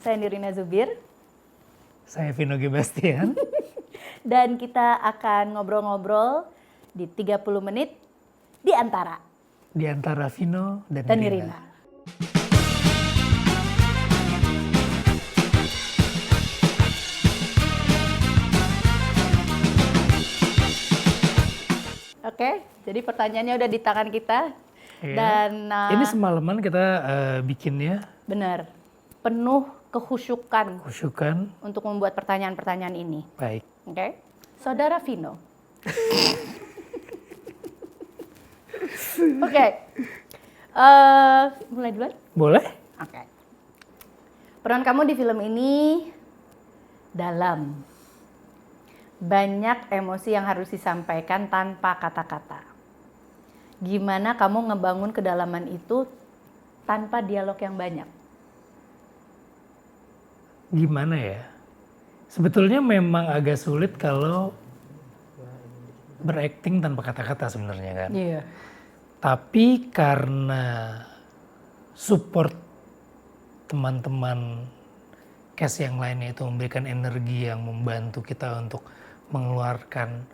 Saya Nirina Zubir. Saya Vino G. Bastian. Dan kita akan ngobrol-ngobrol di 30 menit di antara Vino dan Nirina. Oke, jadi pertanyaannya udah di tangan kita. Iya. Dan ini semalaman kita bikinnya. benar, penuh kekhusyukan untuk membuat pertanyaan-pertanyaan ini. Baik. Oke, Saudara Vino. Oke, mulai duluan? Boleh? Oke. Peran kamu di film ini dalam. Banyak emosi yang harus disampaikan tanpa kata-kata. Gimana kamu ngebangun kedalaman itu tanpa dialog yang banyak? Gimana ya? Sebetulnya memang agak sulit kalau berakting tanpa kata-kata sebenarnya kan. Iya. Tapi karena support teman-teman cast yang lainnya itu memberikan energi yang membantu kita untuk mengeluarkan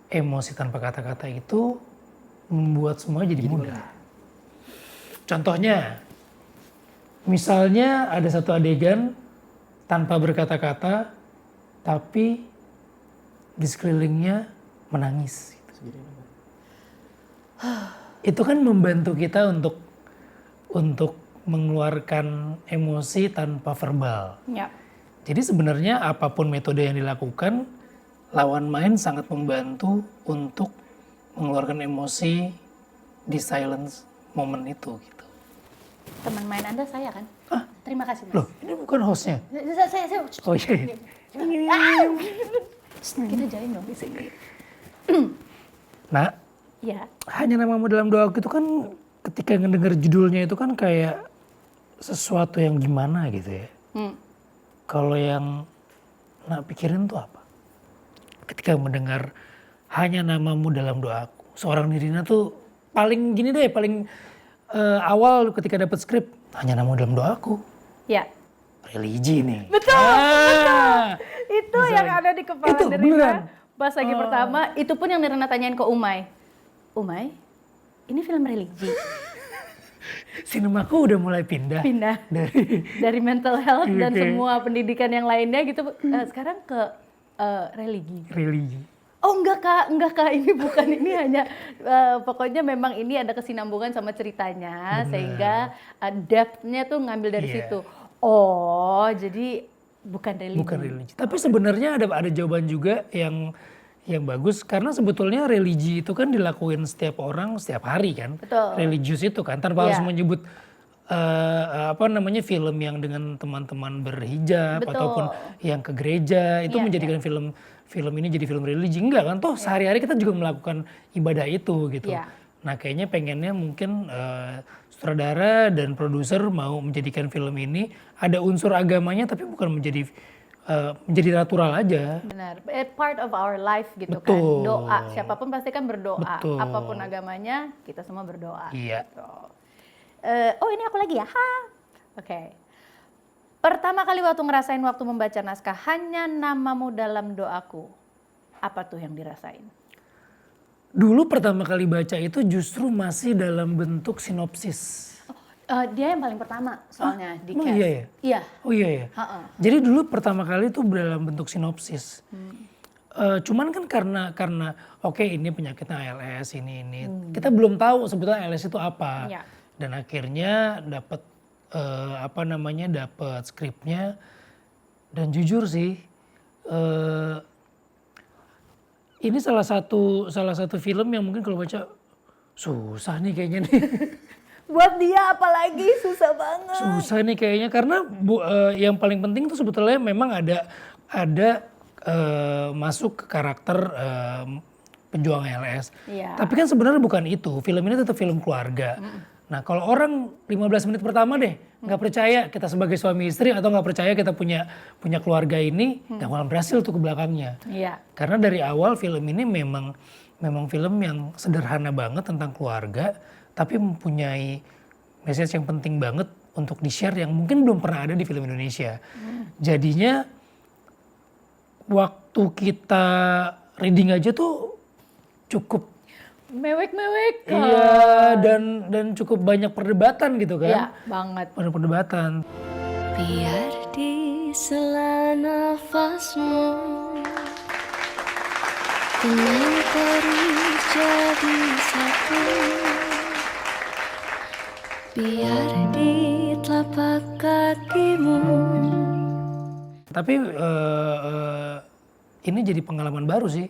emosi tanpa kata-kata itu membuat semua jadi mudah. Contohnya, misalnya ada satu adegan tanpa berkata-kata, tapi di sekelilingnya menangis. Itu kan membantu kita untuk mengeluarkan emosi tanpa verbal. Ya. Jadi sebenarnya apapun metode yang dilakukan, lawan main sangat membantu untuk mengeluarkan emosi di silence moment itu gitu. Teman main Anda saya kan? Terima kasih, Mas. Loh, ini bukan hostnya? Saya. Oh iya. Kita jalan dong di sini. Nah, Ya. hanya namamu dalam doaku itu kan ketika ngedenger judulnya itu kan kayak sesuatu yang gimana gitu ya. Kalau yang nak pikirin tuh apa? Ketika mendengar hanya namamu dalam doaku. Seorang Nirina tuh paling gini deh, paling awal ketika dapat skrip, hanya namamu dalam doaku. Ya. Religi nih. Betul. Itu yang ada di kepala Itu, Nirina. beneran? Pas lagi pertama, itu pun yang Nirina tanyain ke Umay. Umay, ini film religi. Sinemaku udah mulai pindah. Dari mental health dan Oke. semua pendidikan yang lainnya gitu. Sekarang ke religi. Oh enggak kak, ini bukan, ini hanya pokoknya memang ini ada kesinambungan sama ceritanya. Bener. Sehingga depth-nya tuh ngambil dari Iya. situ. Oh jadi bukan religi. Bukan religi. Tapi sebenarnya ada jawaban juga yang bagus karena sebetulnya religi itu kan dilakuin setiap orang setiap hari kan. Betul. Religius itu kan tanpa harus Iya. menyebut film yang dengan teman-teman berhijab Betul. ataupun yang ke gereja itu Iya, menjadikan film ini jadi film religi. Enggak kan, toh sehari-hari kita juga melakukan ibadah itu gitu. Iya. Nah kayaknya pengennya mungkin sutradara dan produser mau menjadikan film ini ada unsur agamanya tapi bukan menjadi natural aja. Benar, part of our life gitu kan. Betul. Doa, siapapun pasti kan berdoa. Betul. Apapun agamanya, kita semua berdoa. Iya. Gitu. Oh ini aku lagi ya? Oke. Pertama kali waktu ngerasain waktu membaca naskah hanya namamu dalam doaku. Apa tuh yang dirasain? Dulu pertama kali baca itu justru masih dalam bentuk sinopsis. Dia yang paling pertama soalnya di emang cast. iya ya? Iya. Oh iya ya? Jadi dulu pertama kali itu dalam bentuk sinopsis. Cuman kan karena oke ini penyakitnya ALS ini. Kita belum tahu sebetulnya ALS itu apa. Iya. Dan akhirnya dapat dapat skripnya dan jujur sih ini salah satu film yang mungkin kalau baca susah nih kayaknya nih. Buat dia apalagi susah banget. Susah nih kayaknya karena yang paling penting tuh sebetulnya memang ada masuk ke karakter pejuang ALS. Iya. Tapi kan sebenarnya bukan itu. Film ini tetap film keluarga. Nah kalau orang 15 menit pertama deh nggak percaya kita sebagai suami istri atau nggak percaya kita punya keluarga ini, nggak bakal berhasil tuh ke belakangnya. Iya. Karena dari awal film ini memang film yang sederhana banget tentang keluarga, tapi mempunyai message yang penting banget untuk di-share yang mungkin belum pernah ada di film Indonesia. Jadinya waktu kita reading aja tuh cukup Mewek-mewek. iya dan cukup banyak perdebatan gitu kan. Iya, banget. Banyak perdebatan. Biar di sela nafasmu tenang terjadi satu. Biar di telapak kakimu. Tapi ini jadi pengalaman baru sih.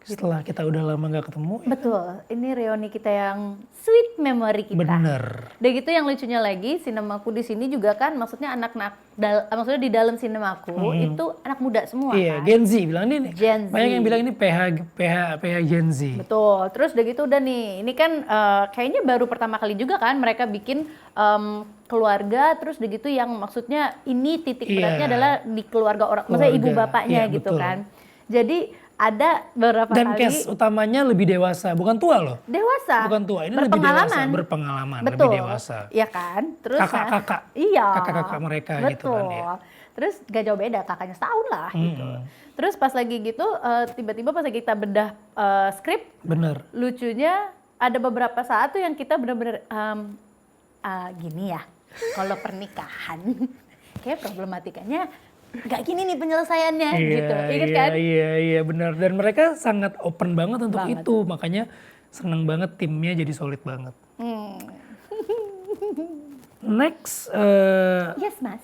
Setelah kita udah lama gak ketemu. Betul, ini reuni kita yang sweet memory kita. Bener. Udah gitu yang lucunya lagi, sinemaku di sini juga kan maksudnya maksudnya di dalam sinemaku itu anak muda semua Iya, kan. Gen Z bilang ini. Gen Z. Banyak yang bilang ini PH Gen Z. Betul, terus udah gitu udah nih, ini kan kayaknya baru pertama kali juga kan mereka bikin keluarga, terus udah gitu yang maksudnya ini titik beratnya adalah di keluarga orang, maksudnya ibu Keluarga, bapaknya iya, gitu betul. kan. Jadi ada beberapa Dan kali case utamanya lebih dewasa, bukan tua loh. dewasa, Bukan tua, ini lebih dewasa, berpengalaman, betul, lebih dewasa. Iya kan? Terus Kakak-kakak, iya, kakak-kakak mereka betul. gitu kan ya. Terus gak jauh beda, kakaknya setahun lah gitu. Terus pas lagi gitu, tiba-tiba pas kita bedah skrip, Bener. lucunya ada beberapa saat tuh yang kita bener-bener gini ya, kalau pernikahan, kayak problematikanya nggak gini nih penyelesaiannya gitu, inget kan? Iya benar. Dan mereka sangat open banget untuk Banget. itu, makanya seneng banget timnya jadi solid banget. Next, Yes mas.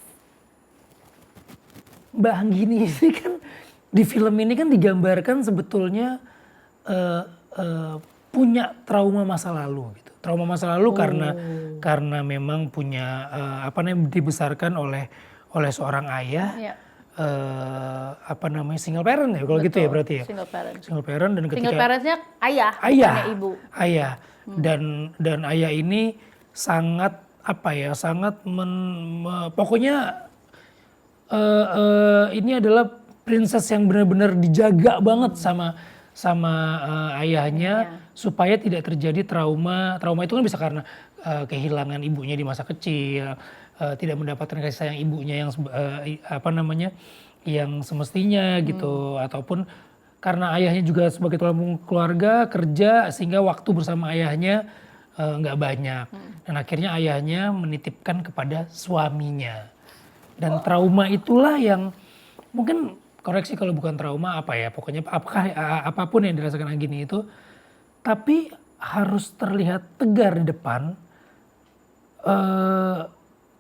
Mbak Anggini ini kan di film ini kan digambarkan sebetulnya punya trauma masa lalu gitu. Trauma masa lalu karena memang punya dibesarkan oleh seorang ayah. Iya. Single parent ya kalau gitu ya berarti ya. Single parent. Single parent dan ketika Single parentsnya ayah, ayah, bukannya ibu. ayah dan ayah ini sangat pokoknya ini adalah princess yang benar-benar dijaga banget sama ayahnya supaya tidak terjadi trauma itu kan bisa karena kehilangan ibunya di masa kecil, tidak mendapatkan kasih sayang ibunya yang semestinya gitu, ataupun karena ayahnya juga sebagai tulang keluarga kerja sehingga waktu bersama ayahnya nggak banyak dan akhirnya ayahnya menitipkan kepada suaminya. Dan trauma itulah yang mungkin, koreksi kalau bukan trauma pokoknya apapun yang dirasakan Anggini itu, tapi harus terlihat tegar di depan,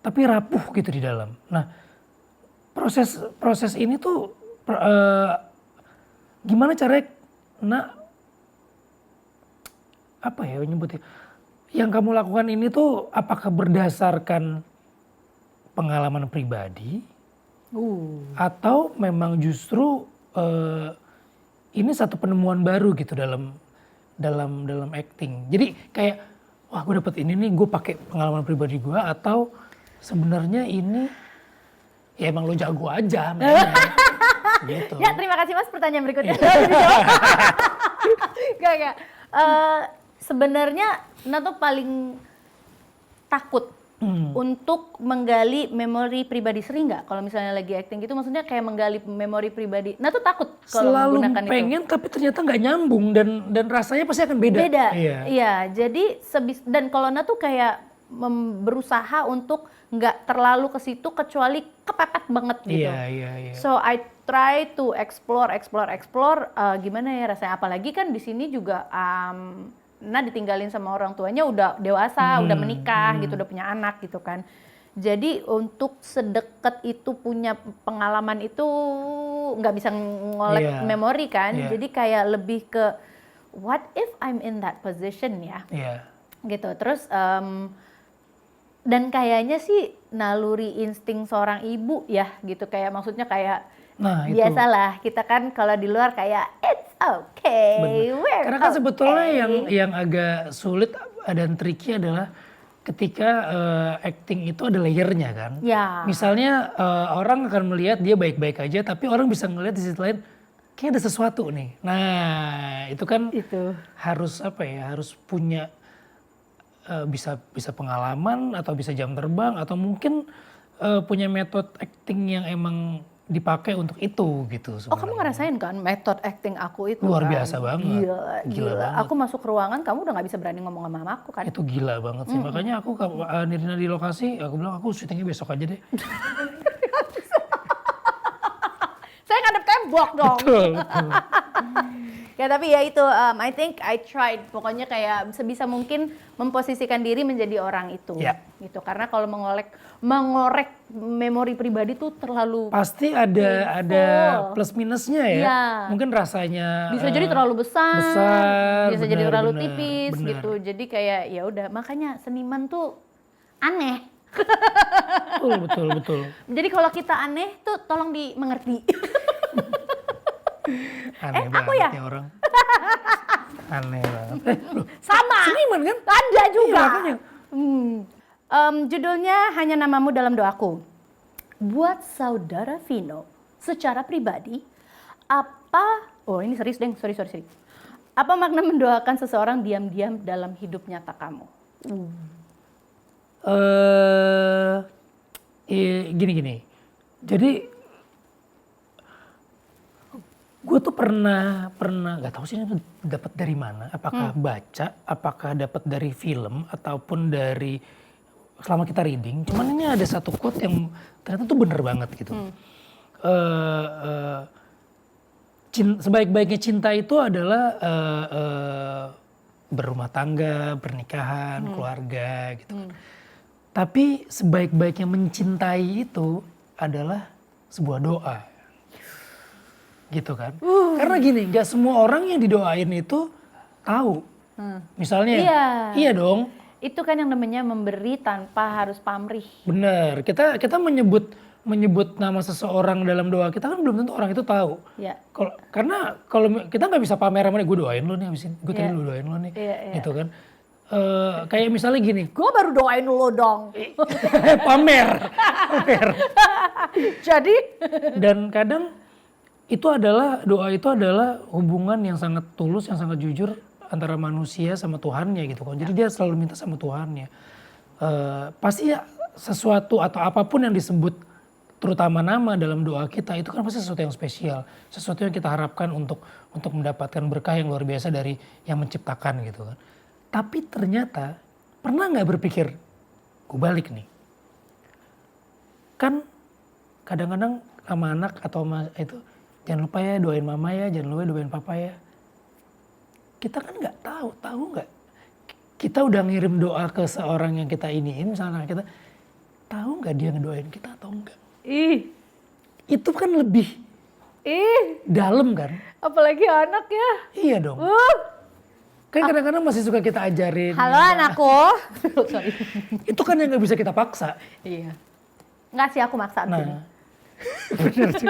tapi rapuh gitu di dalam. Nah proses ini tuh gimana caranya nyebutnya, yang kamu lakukan ini tuh apakah berdasarkan pengalaman pribadi atau memang justru ini satu penemuan baru gitu dalam acting. Jadi kayak wah gue dapet ini nih, gue pakai pengalaman pribadi gue, atau sebenarnya ini ya emang lo jago aja mainnya. Gitu. Ya terima kasih mas, pertanyaan berikutnya. Gak. Sebenarnya Nato paling takut untuk menggali memori pribadi. Sering nggak kalau misalnya lagi acting gitu, maksudnya kayak menggali memori pribadi? Nato takut kalau Selalu menggunakan pengen itu. tapi ternyata nggak nyambung dan rasanya pasti akan beda. Beda, Iya. iya. Jadi dan kalau Nato kayak berusaha untuk nggak terlalu ke situ kecuali kepepet banget gitu. Iya. So I try to explore gimana ya rasanya, apalagi kan di sini juga ditinggalin sama orang tuanya udah dewasa, udah menikah gitu, udah punya anak gitu kan. Jadi untuk sedekat itu punya pengalaman itu nggak bisa ngolek memori kan. Jadi kayak lebih ke what if I'm in that position ya. Gitu. Terus dan kayaknya sih naluri insting seorang ibu ya gitu, kayak maksudnya kayak biasalah kita kan kalau di luar kayak it's okay. Karena kan sebetulnya yang agak sulit dan tricky adalah ketika acting itu ada layernya kan. Ya. Misalnya orang akan melihat dia baik-baik aja, tapi orang bisa ngelihat di sisi lain kayak ada sesuatu nih. Nah itu kan harus harus punya bisa pengalaman atau bisa jam terbang atau mungkin punya metode acting yang emang dipakai untuk itu gitu Oh, kamu sebenarnya. ngerasain kan metode acting aku itu Luar kan? biasa banget. Gila. Banget. Aku masuk ruangan, kamu udah nggak bisa berani ngomong sama mamaku kan? Itu gila banget sih. Makanya aku Nirina di lokasi, aku bilang aku syutingnya besok aja deh. Saya ngadep tembok dong. Betul. Ya tapi ya itu, I think I tried. Pokoknya kayak sebisa mungkin memposisikan diri menjadi orang itu. Ya. Gitu. Karena kalau mengorek memori pribadi tuh terlalu Pasti ada Painful. plus minusnya ya. Iya. Mungkin rasanya bisa jadi terlalu besar, bisa jadi benar, terlalu benar, tipis benar. gitu. Jadi kayak ya udah, makanya seniman tuh aneh. Betul. Jadi kalau kita aneh tuh tolong dimengerti. Aneh aku banget ya? orang. Aneh banget. Loh, Sama. seniman kan? Ada juga. Iya, makanya. Judulnya Hanya Namamu Dalam Doaku. Buat saudara Vino, secara pribadi, oh ini serius deng, sorry. Apa makna mendoakan seseorang diam-diam dalam hidup nyata kamu? Gini. Jadi gue tuh pernah nggak tahu sih ini dapat dari mana. Apakah baca, apakah dapat dari film ataupun dari selama kita reading. Cuman ini ada satu quote yang ternyata tuh bener banget gitu. Sebaik-baiknya cinta itu adalah berumah tangga, pernikahan, keluarga gitu. Tapi sebaik-baiknya mencintai itu adalah sebuah doa. Gitu kan. Karena gini, gak semua orang yang didoain itu tahu. Misalnya, iya dong. Itu kan yang namanya memberi tanpa harus pamrih. Bener, kita menyebut nama seseorang dalam doa kita kan belum tentu orang itu tahu. Iya. Karena kalau kita nggak bisa pamer sama dia, gue doain lo nih abis ini, gue tadi lo doain lo nih, gitu kan. Kayak misalnya gini, Gue baru doain lo dong. pamer. Jadi, Dan kadang doa itu adalah hubungan yang sangat tulus, yang sangat jujur antara manusia sama Tuhannya gitu kan. Jadi dia selalu minta sama Tuhannya. Pasti ya sesuatu atau apapun yang disebut terutama nama dalam doa kita itu kan pasti sesuatu yang spesial. Sesuatu yang kita harapkan untuk mendapatkan berkah yang luar biasa dari yang menciptakan gitu kan. Tapi ternyata pernah nggak berpikir, gue balik nih. Kan kadang-kadang sama anak atau sama itu, jangan lupa ya doain mama ya, jangan lupa doain papa ya. Kita kan nggak tahu nggak? Kita udah ngirim doa ke seorang yang kita iniin, misalnya kita tahu nggak dia ngedoain kita atau enggak? Itu kan lebih dalam kan? apalagi anak ya. Iya dong. Kan kadang-kadang masih suka kita ajarin. Halo anakku. Sorry. Itu kan yang nggak bisa kita paksa. Iya. Nggak sih, aku maksa. Nah, bener sih.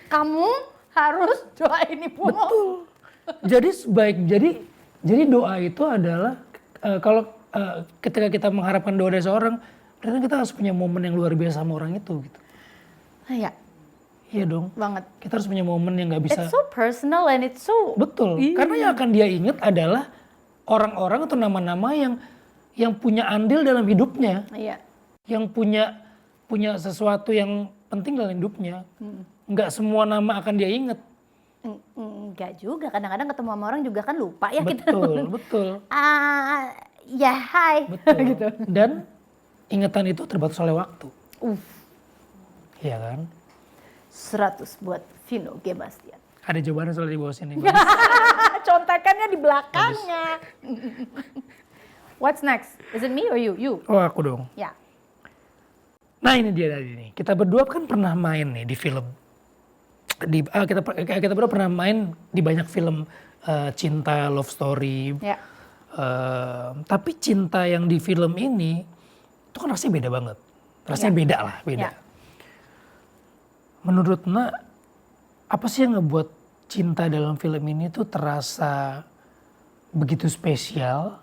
Kamu harus doain ibumu. Betul. Jadi doa itu adalah kalau ketika kita mengharapkan doa dari seorang, ternyata kita harus punya momen yang luar biasa sama orang itu gitu. Iya, Iya dong. banget. Kita harus punya momen yang nggak bisa. It's so personal and it's so... Betul. Karena yang akan dia ingat adalah orang-orang atau nama-nama yang punya andil dalam hidupnya, Iya. yang punya sesuatu yang penting dalam hidupnya. Nggak semua nama akan dia ingat. Enggak juga, kadang-kadang ketemu sama orang juga kan lupa ya kita. Betul. Ya hai. Betul. Gitu. Dan ingatan itu terbatas oleh waktu. Iya kan? 100 buat Vino G. Bastian. Ada jawabannya soal di bawah sini. Contekannya di belakangnya. What's next? Is it me or you? You. Oh aku dong. Ya. Nah ini dia tadi nih. Kita berdua kan pernah main nih di film. Kita berdua pernah main di banyak film cinta, love story. Ya. Tapi cinta yang di film ini itu kan rasanya beda banget. Rasanya beda lah, beda. Ya. Menurut Nak, apa sih yang ngebuat cinta dalam film ini tuh terasa begitu spesial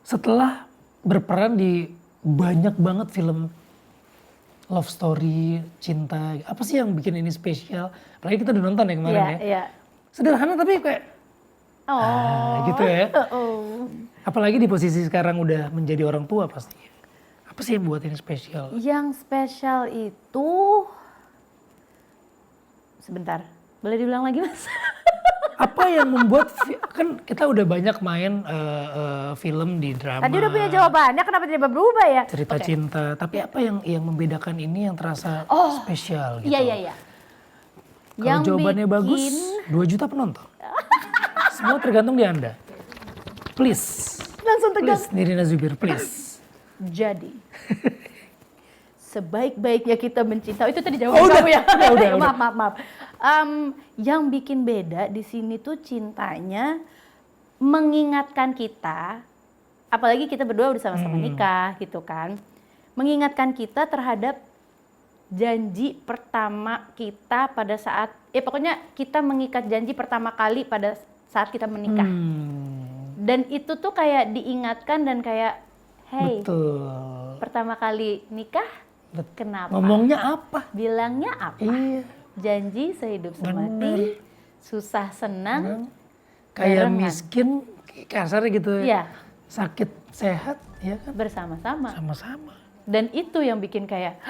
setelah berperan di banyak banget film love story, cinta. Apa sih yang bikin ini spesial? Apalagi kita udah nonton ya kemarin ya. Iya. Sederhana tapi kayak Gitu ya. Oh. Apalagi di posisi sekarang udah menjadi orang tua pastinya. Apa sih yang buat ini spesial? Yang spesial itu, sebentar, boleh diulang lagi Mas? Apa yang membuat kan kita udah banyak main film di drama. Tadi udah punya jawabannya, kenapa tiba-tiba berubah ya? Cerita Oke. cinta, tapi apa yang membedakan ini yang terasa spesial gitu? Iya. Kalau jawabannya bagus, 2 juta penonton. Semua tergantung di Anda. Please, Langsung tegang. please Nirina Zubir, please. Jadi, sebaik-baiknya kita mencinta, itu tadi jawaban udah, kamu ya? udah. Maaf. Yang bikin beda di sini tuh cintanya mengingatkan kita, apalagi kita berdua udah sama-sama nikah gitu kan, mengingatkan kita terhadap janji pertama kita pada saat, pokoknya kita mengikat janji pertama kali pada saat kita menikah. Dan itu tuh kayak diingatkan dan kayak, hey, Betul. pertama kali nikah, kenapa? Ngomongnya apa? Bilangnya apa? Iya. Janji sehidup semati, susah senang, Kayak barengan. miskin, kasarnya gitu. Iya, Sakit, sehat, ya kan? bersama-sama. Sama-sama. Dan itu yang bikin kayak,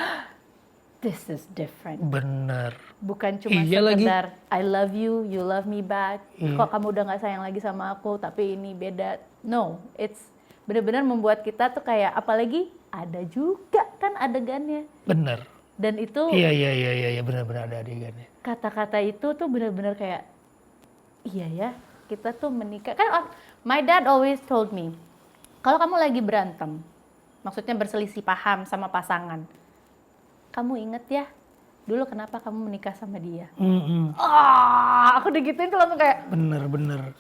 this is different. Bener. Bukan cuma Iya lagi. sekedar I love you, you love me back. Iya. Kok kamu udah gak sayang lagi sama aku, tapi ini beda. No, it's benar-benar membuat kita tuh kayak, apalagi ada juga kan adegannya. Bener. Dan itu Iya, benar-benar ada adegannya. kata-kata itu tuh benar-benar kayak, iya ya, kita tuh menikah. Kan my dad always told me, kalau kamu lagi berantem, maksudnya berselisih paham sama pasangan, kamu inget ya, dulu kenapa kamu menikah sama dia? Aku digituin tuh langsung kayak, Bener.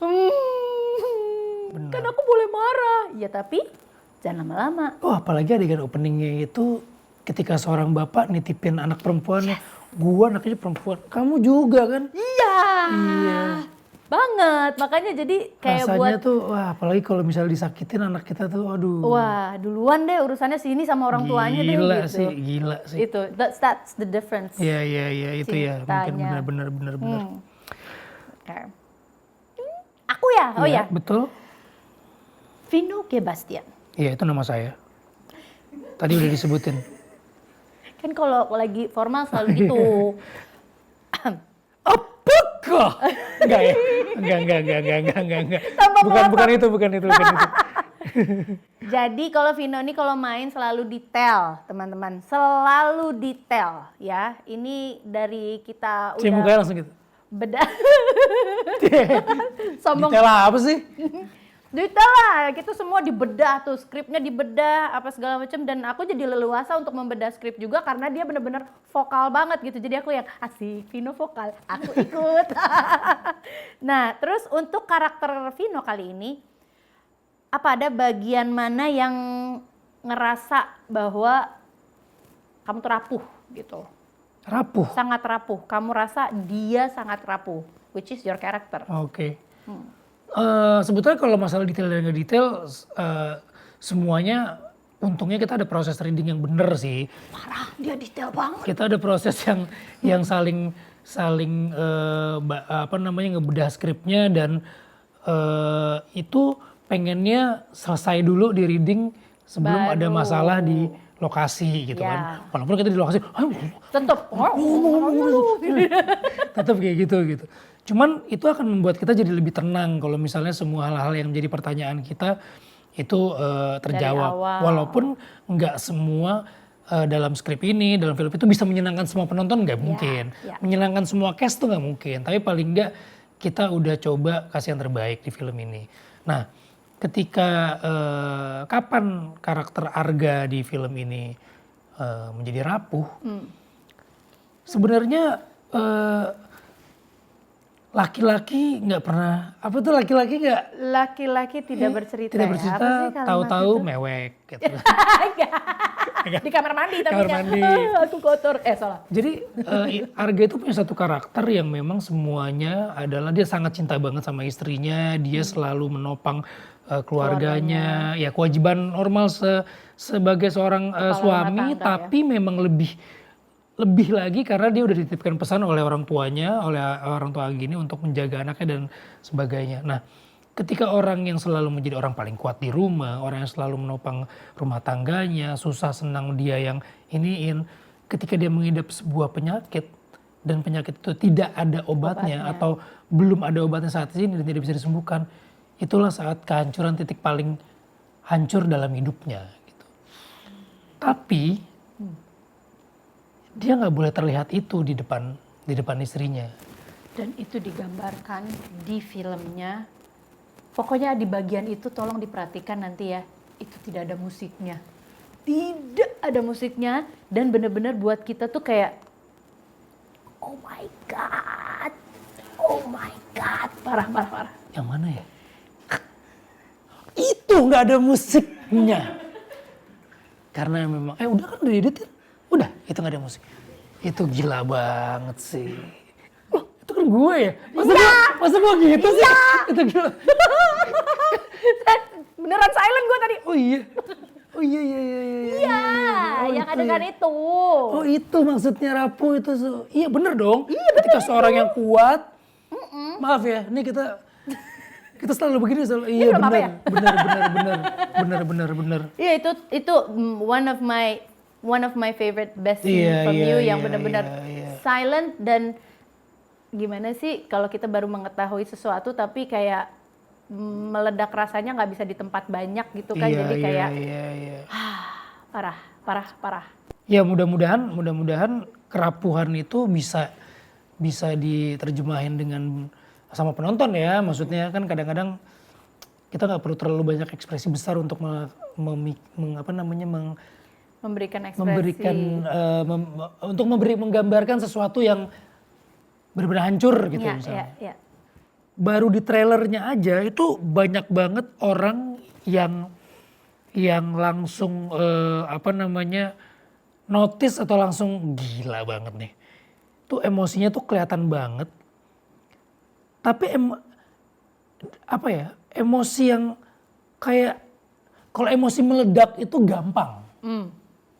kan aku boleh marah. Ya tapi jangan lama-lama. Oh, apalagi adegan openingnya itu ketika seorang bapak nitipin anak perempuannya. Gua anaknya perempuan, kamu juga kan? Iya. Banget. Makanya jadi kayak Rasanya buat, tuh, wah apalagi kalau misalnya disakitin anak kita tuh, aduh. wah duluan deh urusannya sini sama orang tuanya deh Gila gitu. sih, gila sih. Itu, that's the difference. Iya, itu ya. Mungkin Cintanya. benar. Oke. Aku ya? Oh ya, Betul. Vino Gebastian. Iya, itu nama saya. Tadi udah disebutin. Kan kalau lagi formal selalu gitu. Apakah? Enggak ya? Enggak. Bukan itu. Jadi kalau Vino ini kalau main selalu detail, teman-teman. Selalu detail ya. Ini dari kita Cium udah mukanya langsung gitu. bedah. Sombong. Detail apa sih? Detail lah, kita semua dibedah tuh, skripnya dibedah, apa segala macam. Dan aku jadi leluasa untuk membedah skrip juga karena dia bener-bener vokal banget gitu. Jadi aku yang asik, Vino vokal, aku ikut. Nah, terus untuk karakter Vino kali ini, apa ada bagian mana yang ngerasa bahwa kamu tuh rapuh gitu? Rapuh. Sangat rapuh, kamu rasa dia sangat rapuh, which is your character. Oke. Sebetulnya kalau masalah detail dan nggak detail, semuanya untungnya kita ada proses reading yang bener sih. Parah, dia detail banget. Kita ada proses yang saling ngebedah skripnya dan itu pengennya selesai dulu di reading sebelum ada Baru. masalah di lokasi gitu Ya. kan. Walaupun kita di lokasi, Tetep. tetap kayak gitu. Cuman itu akan membuat kita jadi lebih tenang kalau misalnya semua hal-hal yang menjadi pertanyaan kita itu terjawab. awal. Walaupun nggak semua dalam skrip ini, dalam film itu bisa menyenangkan semua penonton, nggak mungkin. ya. Menyenangkan semua cast tuh nggak mungkin. Tapi paling nggak kita udah coba kasih yang terbaik di film ini. Nah, ketika kapan karakter Arga di film ini menjadi rapuh, sebenarnya laki-laki nggak pernah, Laki-laki tidak bercerita. tidak ya? bercerita, Apa sih kalimat tahu-tahu itu? mewek gitu. Di kamar mandi tapi Kamar mandi. aku kotor. Salah. Jadi Arga itu punya satu karakter yang memang semuanya adalah dia sangat cinta banget sama istrinya, dia selalu menopang keluarganya, ya kewajiban normal sebagai seorang Kepala suami, rumah tangga, tapi memang lebih lagi karena dia udah dititipkan pesan oleh orang tuanya, oleh orang tua Anggi ini untuk menjaga anaknya dan sebagainya. Nah, ketika orang yang selalu menjadi orang paling kuat di rumah, orang yang selalu menopang rumah tangganya, susah senang dia yang iniin, ketika dia mengidap sebuah penyakit dan penyakit itu tidak ada obatnya atau belum ada obatnya saat ini dan tidak bisa disembuhkan, itulah saat kehancuran titik paling hancur dalam hidupnya. Gitu. Tapi dia nggak boleh terlihat itu di depan istrinya. Dan itu digambarkan di filmnya. Pokoknya di bagian itu tolong diperhatikan nanti ya. Itu tidak ada musiknya. Tidak ada musiknya. Dan benar-benar buat kita tuh kayak, oh my God. Oh my God. Parah, parah, parah. Yang mana ya? Itu nggak ada musiknya. Karena memang, udah kan udah dieditin. Udah, itu nggak ada musik. Itu gila banget sih. Loh, itu kan gue ya? Masa gue gitu sih? Itu gila. Beneran silent gue tadi. Oh iya. Oh iya. Iya, Oh, yang itu adegan ya. itu. Oh itu maksudnya rapuh itu. Iya bener dong. Iya bener. Ketika seorang yang kuat. Maaf ya, ini kita selalu begini selalu. Iya belum apa ya? bener. Iya itu one of my favorite best scene from you yang benar-benar silent dan gimana sih kalau kita baru mengetahui sesuatu tapi kayak meledak rasanya nggak bisa di tempat banyak gitu kan, jadi kayak parah. Ya mudah-mudahan kerapuhan itu bisa diterjemahin dengan sama penonton ya. Maksudnya kan kadang-kadang kita nggak perlu terlalu banyak ekspresi besar untuk menggambarkan sesuatu yang benar-benar hancur gitu misalnya. Iya. Baru di trailernya aja itu banyak banget orang yang langsung notice atau langsung gila banget nih. Tuh emosinya tuh kelihatan banget. Tapi emosi yang kayak kalau emosi meledak itu gampang.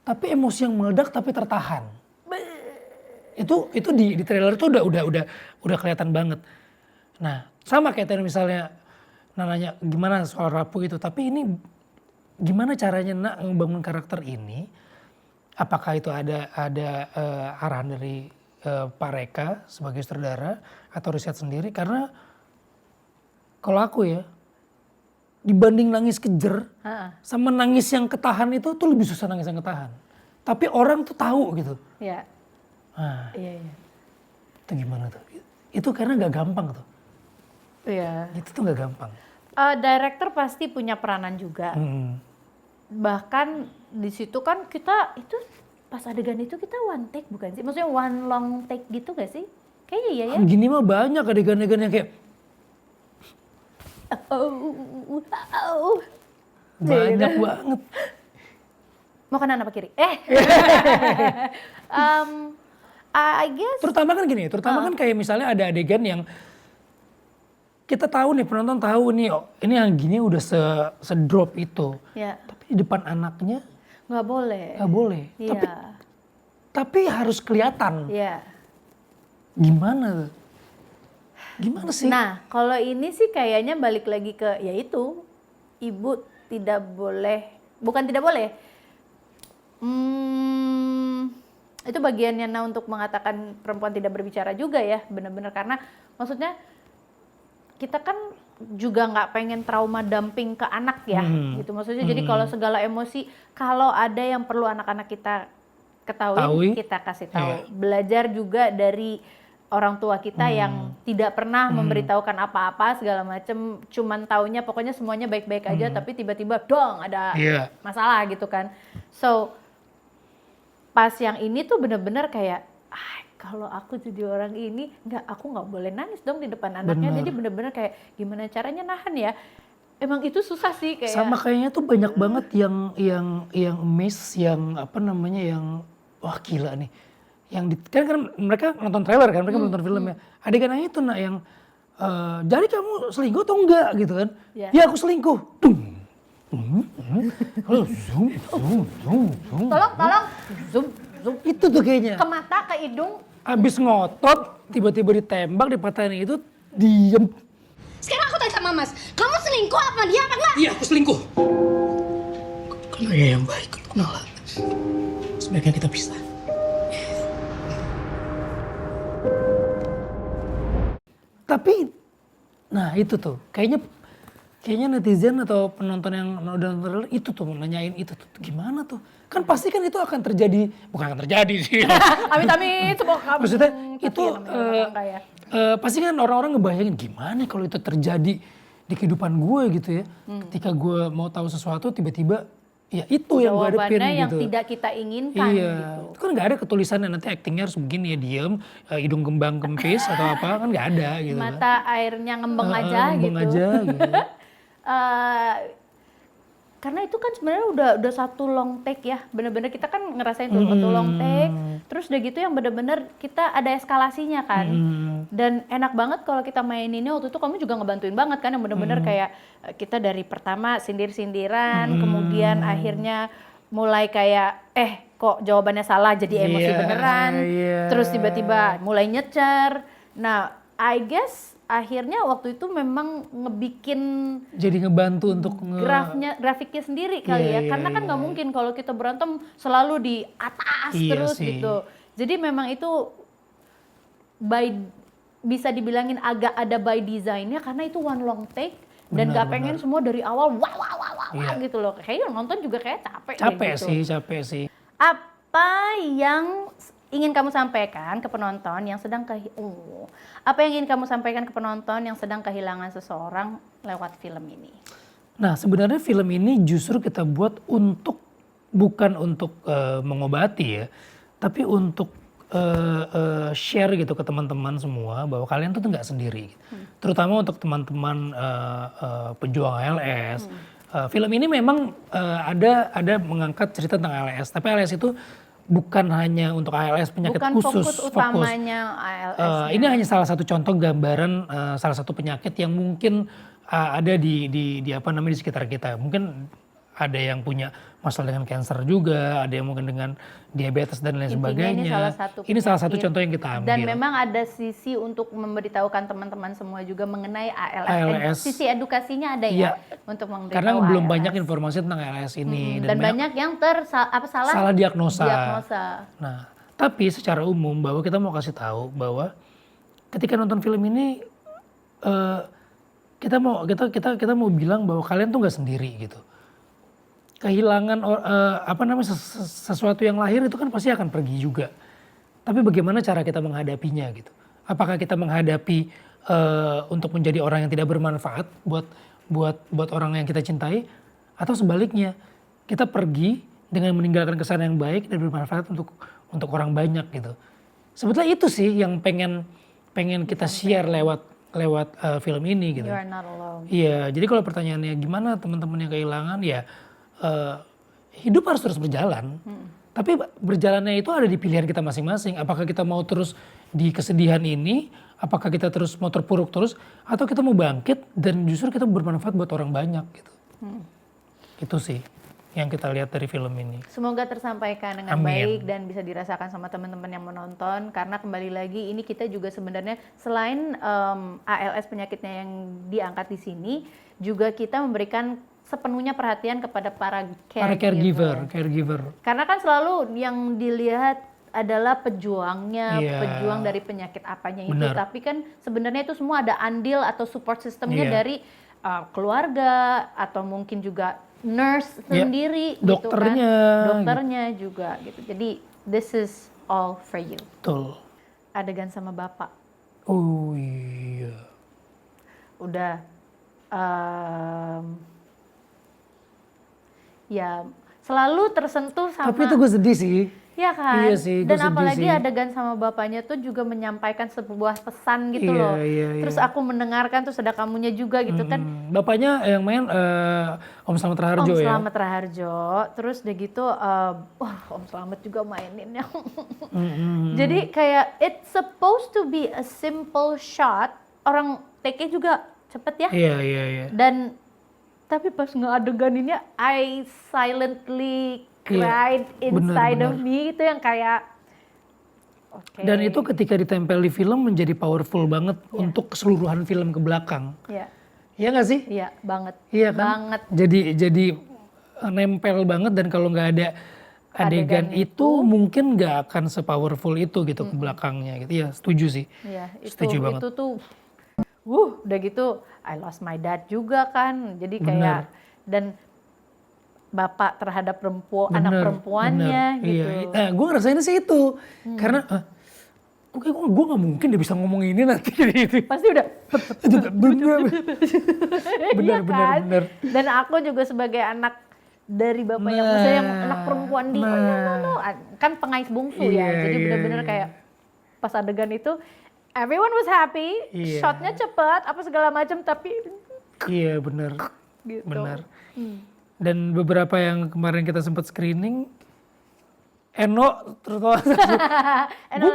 Tapi emosi yang meledak tapi tertahan. Itu di trailer itu udah kelihatan banget. Nah, sama kayak tadi misalnya nanya gimana soal rapuh itu, tapi ini gimana caranya Nak membangun karakter ini? Apakah itu ada arahan dari Pak Reka sebagai sutradara atau riset sendiri? Karena kalau aku ya dibanding nangis kejer sama nangis yang ketahan itu tuh lebih susah nangis yang ketahan. Tapi orang tuh tahu gitu. Iya. Nah, Iya. itu gimana tuh? Itu karena gak gampang tuh. Iya. Itu tuh gak gampang. Director pasti punya peranan juga. Bahkan di situ kan kita itu pas adegan itu kita one take bukan sih? Maksudnya one long take gitu gak sih? Kayaknya iya ya. Gini mah banyak adegan-adegan yang kayak banyak banget. Mau kanan apa kiri? I guess. Terutama kan kayak misalnya ada adegan yang kita tahu nih, penonton tahu nih, ini yang gini udah se-drop itu. Ya. Tapi di depan anaknya Nggak boleh. nggak boleh. Iya. Tapi harus kelihatan. Iya. Gimana? Gimana sih? Nah, kalau ini sih kayaknya balik lagi ke yaitu ibu tidak boleh, bukan tidak boleh. Itu bagiannya Nah untuk mengatakan perempuan tidak berbicara juga ya, benar-benar karena maksudnya kita kan juga nggak pengen trauma dumping ke anak ya, gitu maksudnya. Jadi kalau segala emosi, kalau ada yang perlu anak-anak kita ketahui, kita kasih tahu. Iya. Belajar juga dari orang tua kita yang tidak pernah memberitahukan apa-apa segala macem, cuman taunya pokoknya semuanya baik-baik aja, tapi tiba-tiba dong ada masalah gitu kan. So pas yang ini tuh bener-bener kayak kalau aku jadi orang ini aku nggak boleh nangis dong di depan anaknya. Jadi bener-bener kayak gimana caranya nahan ya. Emang itu susah sih kayak. Sama kayaknya tuh banyak banget yang miss, yang apa namanya, yang wah gila nih. Yang kan mereka nonton trailer kan, mereka nonton filmnya. Adegan itu Nak yang jadi kamu selingkuh atau enggak gitu kan? Ya aku selingkuh. Tolong zoom itu tuh kayaknya. ke mata, ke hidung. Abis ngotot tiba-tiba ditembak, dipatahin itu diem. Sekarang aku tanya sama Mas, kamu selingkuh apa dia apa enggak? Iya, aku selingkuh. Kalau ya yang baik, kenal. Sebaiknya kita pisah. Tapi, nah itu tuh, kayaknya netizen atau penonton yang udah nonton itu tuh nanyain itu tuh gimana tuh? Kan pasti kan itu akan terjadi, bukan akan terjadi sih. Amit-amit, semoga Maksudnya tapi itu ya namanya orang kaya ya. pasti kan orang-orang ngebayangin gimana kalau itu terjadi di kehidupan gue gitu ya. Ketika gue mau tahu sesuatu tiba-tiba ya itu yang gue hadapin Jawabannya yang gitu. tidak kita inginkan Iya, gitu. itu kan nggak ada ketulisannya nanti aktingnya harus begini ya diem, hidung kembang kempis atau apa kan nggak ada gitu. Mata airnya ngembeng aja ngembang gitu. aja gitu. Karena itu kan sebenarnya udah satu long take ya, bener-bener kita kan ngerasain tuh satu long take, terus udah gitu yang bener-bener kita ada eskalasinya kan, dan enak banget kalau kita maininnya waktu itu kamu juga ngebantuin banget kan, yang bener-bener kayak kita dari pertama sindir-sindiran, kemudian akhirnya mulai kayak kok jawabannya salah jadi emosi Iya, beneran, iya. terus tiba-tiba mulai nyecer, nah I guess akhirnya waktu itu memang ngebikin Jadi ngebantu untuk grafiknya sendiri kali Iya, ya, iya, karena kan nggak mungkin kalau kita berantem selalu di atas Iya terus sih. gitu. Jadi memang itu bisa dibilangin agak ada by design-nya karena itu one long take dan Benar, nggak pengen semua dari awal wah Iya. gitu loh. Kayaknya nonton juga kayak capek deh capek gitu. capek sih. Apa yang ingin kamu sampaikan ke penonton yang sedang apa yang ingin kamu sampaikan ke penonton yang sedang kehilangan seseorang lewat film ini? Nah sebenarnya film ini justru kita buat bukan untuk mengobati ya, tapi untuk share gitu ke teman-teman semua bahwa kalian tuh nggak sendiri. Terutama untuk teman-teman pejuang ALS. Film ini memang ada mengangkat cerita tentang ALS, tapi ALS itu bukan hanya untuk ALS penyakit Bukan khusus. fokus utamanya ALS. Ini hanya salah satu contoh gambaran salah satu penyakit yang mungkin ada di apa namanya di sekitar kita. Mungkin ada yang punya masalah dengan kanker juga, ada yang mungkin dengan diabetes dan lain Intinya sebagainya. ini salah satu contoh yang kita ambil. Dan memang ada sisi untuk memberitahukan teman-teman semua juga mengenai ALS. ALS. Sisi edukasinya ada Iya. untuk memberitahu Karena belum ALS. banyak informasi tentang ALS ini Dan banyak yang salah diagnosa. Nah, Tapi secara umum bahwa kita mau kasih tahu bahwa ketika nonton film ini kita mau bilang bahwa kalian tuh nggak sendiri gitu. Kehilangan sesuatu yang lahir itu kan pasti akan pergi juga. Tapi bagaimana cara kita menghadapinya gitu? Apakah kita menghadapi untuk menjadi orang yang tidak bermanfaat buat orang yang kita cintai, atau sebaliknya kita pergi dengan meninggalkan kesan yang baik dan bermanfaat untuk orang banyak gitu. Sebetulnya itu sih yang pengen kita share lewat film ini gitu. you are not alone. Iya, jadi kalau pertanyaannya gimana teman-teman yang kehilangan ya hidup harus terus berjalan. Tapi berjalannya itu ada di pilihan kita masing-masing. Apakah kita mau terus di kesedihan ini, apakah kita terus mau terpuruk terus, atau kita mau bangkit dan justru kita bermanfaat buat orang banyak gitu. Itu sih yang kita lihat dari film ini. Semoga tersampaikan dengan Amin. baik dan bisa dirasakan sama teman-teman yang menonton. Karena kembali lagi ini kita juga sebenarnya selain ALS penyakitnya yang diangkat di sini, juga kita memberikan sepenuhnya perhatian kepada para caregiver. Karena kan selalu yang dilihat adalah pejuangnya, Iya. pejuang dari penyakit apanya itu. Benar. Tapi kan sebenarnya itu semua ada andil atau support systemnya Iya. dari keluarga atau mungkin juga nurse Iya. sendiri, Dokternya, gitu kan. Dokternya juga gitu. Jadi this is all for you. Betul. Adegan sama bapak. Oh iya. Udah ya selalu tersentuh sama. Tapi itu gue sedih sih. Ya kan? Iya sih, gue Dan sedih apalagi sih. adegan sama bapaknya tuh juga menyampaikan sebuah pesan gitu Iya, loh. iya, Terus iya. aku mendengarkan terus ada kamunya juga gitu kan. Bapaknya yang main Om Slamet Raharjo Om ya. Slamet Raharjo. Terus udah gitu Om Slamet juga maininnya. Jadi kayak it's supposed to be a simple shot. Orang take-nya juga cepet ya. Iya. Dan tapi pas ngeadeganinnya I silently cried inside of me, itu yang kayak oke. Dan itu ketika ditempel di film menjadi powerful banget untuk keseluruhan film ke belakang. Iya, Iya nggak sih? iya banget. Iya kan? Banget. Jadi nempel banget, dan kalau nggak ada adegan itu mungkin nggak akan sepowerful itu gitu ke belakangnya gitu. Iya, setuju sih. Iya, Setuju banget. itu tuh udah gitu I lost my dad juga kan. Jadi kayak dan bapak terhadap anak perempuannya gitu. Iya. Nah, gue ngerasain sih itu. Karena gue gak mungkin dia bisa ngomong ini nanti gitu. Pasti udah Bener. bener. Dan aku juga sebagai anak dari bapak yang maksudnya yang anak perempuan di no. Kan pengais bungsu ya. Jadi bener-bener kayak pas adegan itu everyone was happy, shotnya cepet, apa segala macam, tapi Iya bener. gitu. Bener. Dan beberapa yang kemarin kita sempat screening, Eno terutama gue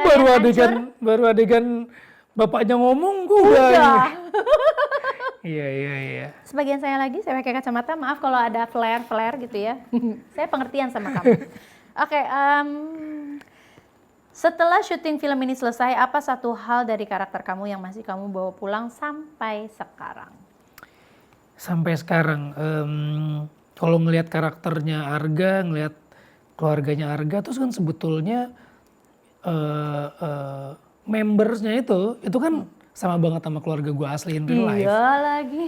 baru adegan bapaknya ngomong gue udah. Iya. Sebagian saya lagi, saya pakai kacamata, maaf kalau ada flare gitu ya. Saya pengertian sama kamu. Oke, setelah syuting film ini selesai, apa satu hal dari karakter kamu yang masih kamu bawa pulang sampai sekarang? Sampai sekarang, kalau ngelihat karakternya Arga, ngelihat keluarganya Arga, terus kan sebetulnya membersnya itu kan sama banget sama keluarga gue asli in real life. Iya lagi,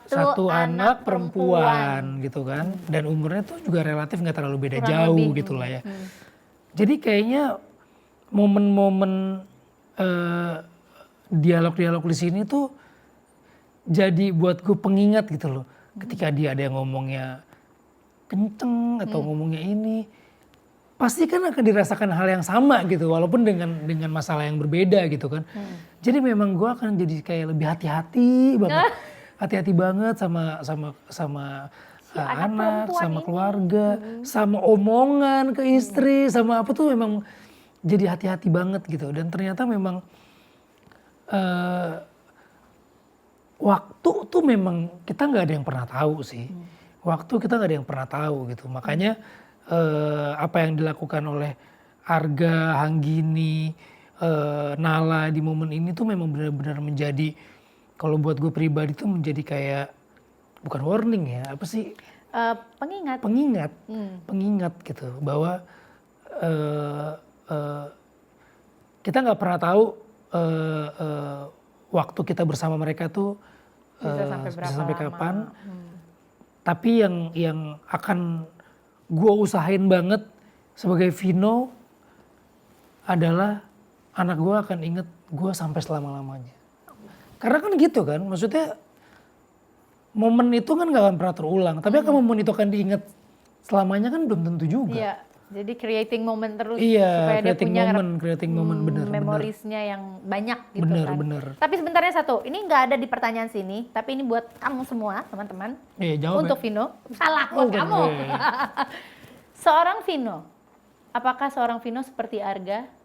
satu anak perempuan gitu kan, dan umurnya tuh juga relatif nggak terlalu beda jauh gitu lah ya. Jadi kayaknya momen-momen dialog-dialog di sini tuh jadi buat gue pengingat gitu loh. Ketika dia ada yang ngomongnya kenceng atau ngomongnya ini, pasti kan akan dirasakan hal yang sama gitu, walaupun dengan masalah yang berbeda gitu kan. Jadi memang gue akan jadi kayak lebih hati-hati banget, sama anak, sama keluarga, sama omongan ke istri, sama apa tuh memang jadi hati-hati banget gitu. Dan ternyata memang waktu tuh memang kita nggak ada yang pernah tahu sih. Waktu kita nggak ada yang pernah tahu gitu. Makanya apa yang dilakukan oleh Arga, Hanggini, Nala di momen ini tuh memang benar-benar menjadi, kalau buat gue pribadi tuh menjadi kayak bukan warning ya, apa sih? Pengingat gitu, bahwa kita nggak pernah tahu waktu kita bersama mereka tuh bisa sampai kapan. Tapi yang akan gue usahain banget sebagai Vino adalah anak gue akan inget gue sampai selama-lamanya. Karena kan gitu kan, maksudnya momen itu kan gak akan pernah terulang. Tapi akan momen itu akan diinget selamanya kan belum tentu juga. Iya, jadi creating moment terus Iya, supaya dia punya creating moment bener. memorisnya yang banyak gitu kan. Bener. Tapi sebenarnya satu, ini nggak ada di pertanyaan sini, tapi ini buat kamu semua teman-teman. Iya, jawab Untuk ya. Vino, salah buat kamu. Seorang Vino, apakah seorang Vino seperti Arga?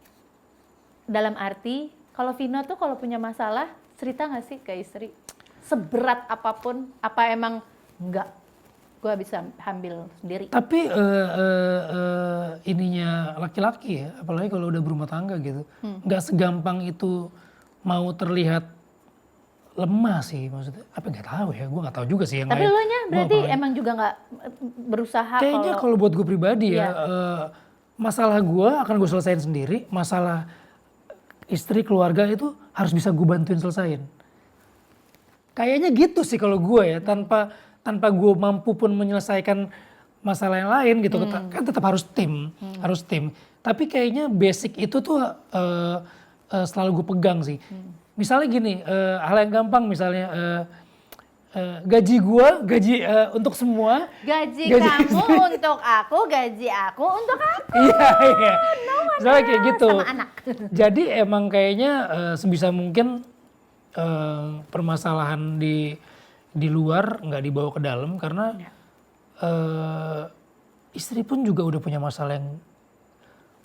Dalam arti, kalau Vino tuh kalau punya masalah, cerita nggak sih ke istri? Seberat apapun, apa emang enggak? Gue bisa ambil sendiri. Tapi ininya laki-laki ya, apalagi kalau udah berumah tangga gitu, nggak segampang itu mau terlihat lemah sih, maksudnya. Apa nggak tahu ya, gue nggak tahu juga sih yang Tapi lain. lo nya berarti emang juga nggak berusaha Kayaknya kalau buat gue pribadi ya, Iya. masalah gue akan gue selesain sendiri, masalah istri keluarga itu harus bisa gue bantuin selesain. Kayaknya gitu sih kalau gue ya, tanpa gue mampu pun menyelesaikan masalah yang lain gitu, kan tetap harus tim. Tapi kayaknya basic itu tuh selalu gue pegang sih. Misalnya gini, hal yang gampang misalnya gaji untuk semua. gaji kamu untuk aku, gaji aku untuk aku. Iya. Misalnya kayak gitu. Sama anak. Jadi emang kayaknya sebisa mungkin permasalahan di luar nggak dibawa ke dalam, karena istri pun juga udah punya masalah yang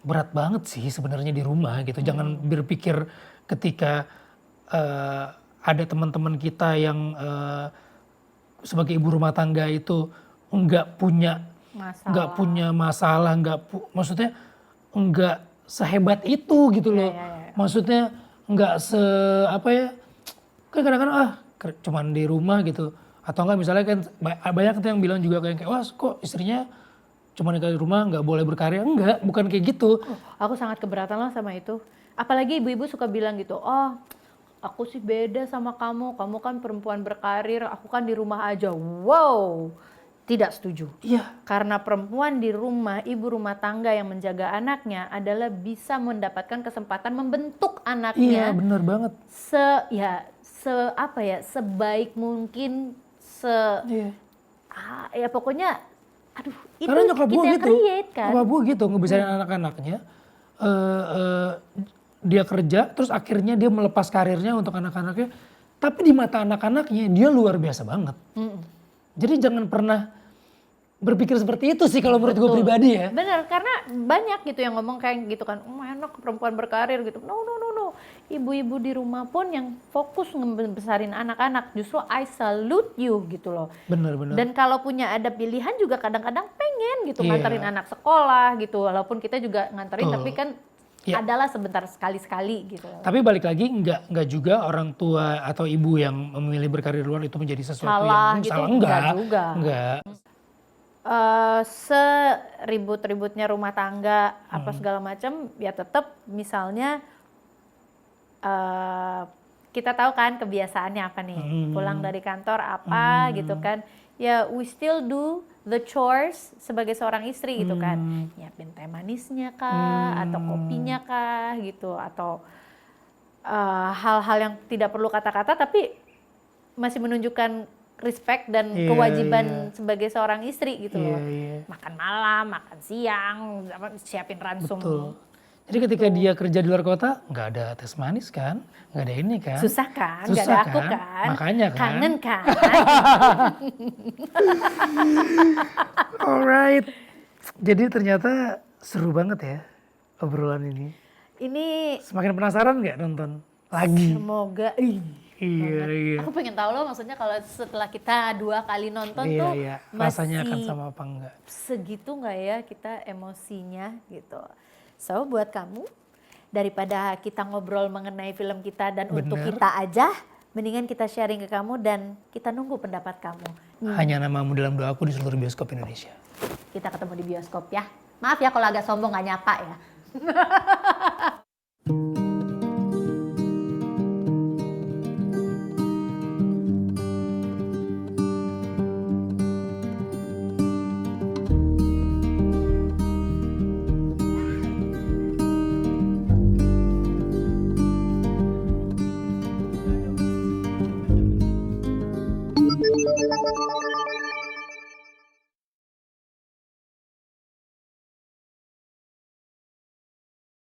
berat banget sih sebenarnya di rumah gitu. Jangan berpikir ketika ada teman-teman kita yang sebagai ibu rumah tangga itu nggak punya masalah, maksudnya nggak sehebat itu gitu loh. Iya. Maksudnya nggak apa ya, kan kadang-kadang cuman di rumah gitu. Atau enggak misalnya kan banyak tuh yang bilang juga kayak wah kok istrinya cuma di rumah nggak boleh berkarya. Enggak, bukan kayak gitu. Aku sangat keberatan lah sama itu. Apalagi ibu-ibu suka bilang gitu, oh aku sih beda sama kamu kan perempuan berkarir, aku kan di rumah aja. Wow, tidak setuju. Iya. Karena perempuan di rumah, ibu rumah tangga yang menjaga anaknya adalah bisa mendapatkan kesempatan membentuk Iya anaknya bener banget. sebaik mungkin, Iya. ya pokoknya, aduh itu Karena nyokap kita gue yang gitu, create kan. nyokap gue gitu ngebesarin anak-anaknya. Dia kerja, terus akhirnya dia melepas karirnya untuk anak-anaknya. Tapi di mata anak-anaknya dia luar biasa banget. Jadi jangan pernah berpikir seperti itu sih kalau menurut gue pribadi ya. Bener, karena banyak gitu yang ngomong kayak gitu kan, enak perempuan berkarir gitu. No. Ibu-ibu di rumah pun yang fokus ngebesarin anak-anak, justru I salute you gitu loh. Bener. Dan kalau punya ada pilihan juga kadang-kadang pengen gitu Iya. nganterin anak sekolah gitu. Walaupun kita juga nganterin, Betul. tapi kan Iya. adalah sebentar sekali-sekali gitu loh. Tapi balik lagi nggak juga orang tua atau ibu yang memilih berkarir luar itu menjadi sesuatu Salah yang gitu, salah. enggak juga. Enggak. Seribut-ributnya rumah tangga apa segala macam, ya tetap misalnya kita tahu kan kebiasaannya apa nih, pulang dari kantor apa gitu kan, ya we still do the chores sebagai seorang istri gitu kan, nyiapin teh manisnya kah, atau kopinya kah gitu, atau hal-hal yang tidak perlu kata-kata tapi masih menunjukkan respect dan Iya, kewajiban sebagai seorang istri gitu loh. Iya. Makan malam, makan siang, siapin ransum. Betul. Jadi ketika dia kerja di luar kota nggak ada tes manis kan, nggak ada ini kan. Susah kan? Gak Susah ada aku kan? kan? Makanya kan. Kangen kan? Alright. Jadi ternyata seru banget ya obrolan ini. Ini Semakin penasaran nggak nonton lagi? semoga Iya. aku pengen tahu loh, maksudnya kalau setelah kita 2 kali nonton Iya, tuh iya. masih Rasanya akan sama apa enggak? segitu nggak ya kita emosinya gitu. So buat kamu, daripada kita ngobrol mengenai film kita dan untuk Bener. kita aja, mendingan kita sharing ke kamu dan kita nunggu pendapat kamu. Hanya namamu dalam doaku di seluruh bioskop Indonesia. Kita ketemu di bioskop ya. Maaf ya kalau agak sombong gak nyapa ya.